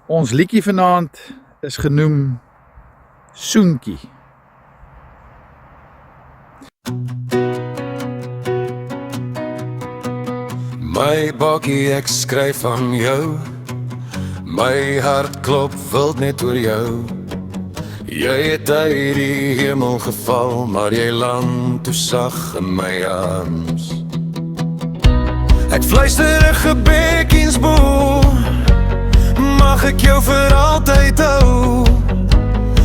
Ons liedjie vanaand is genoem Soentjie. My bakkie, ek skryf van jou. My hart klop wild net oor jou. Jy het uit die hemel geval, maar jy land toe sag in my arms. Ek fluister 'n gebekinsbo, mag ek jou vir altyd hou.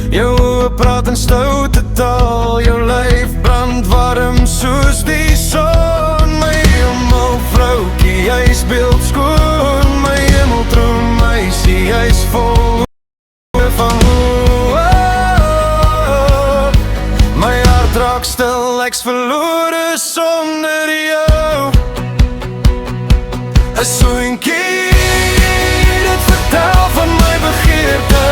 Jou oë praat in stoute taal, jou lyf brand warm soos die son. My hemel vroukie, jy's beeldskoon. My hemeltroon meisie, jy's vol van my hart raak stil, ek's verlore sonder jou. 'n Soentjie, dit vertel van my begeerte,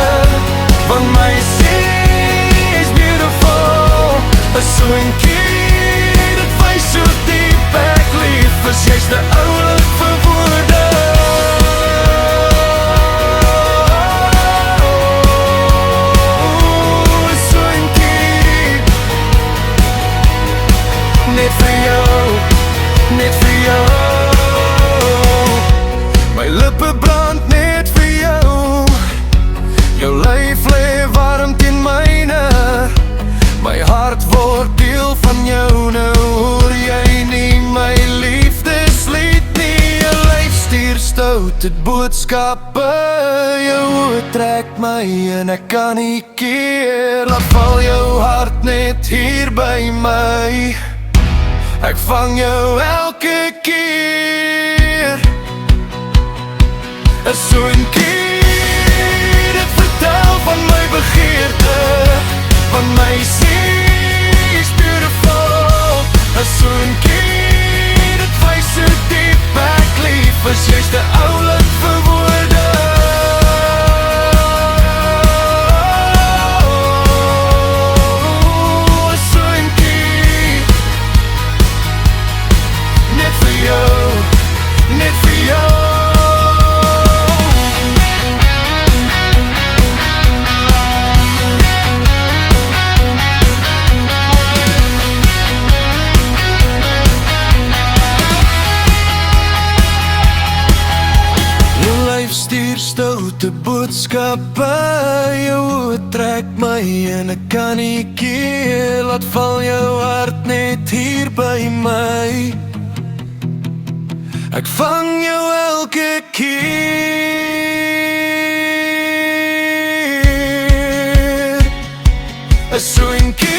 van my siel is beautiful. 'n Soentjie, dit wys so diep ek lief is, jy's te oulik vir woorde. 'n Soentjie, net vir jou, net vir jou. My lippe brand net vir jou. Jou lyf lê warm teen myne. My hart word deel van jou. Nou hoor jy nie my liefdeslied nie. Jou lyf stuur stoute boodskappe. Jou oë trek my en ek kan nie keer. Laat val jou hart net hier by my. Ek vang jou elke keer. 'n Soentjie, dit vertel van my begeerte, van my siel is beautiful. 'n Soentjie, dit wys so diep ek lief is, jy's te oulik vir woorde. 'n Soentjie, net vir jou, net vir jou. Stuur stoute boodskappe, jou oë trek my en ek kan nie keer. Laat val jou hart net hier by my. Ek vang jou elke keer. 'n Soentjie,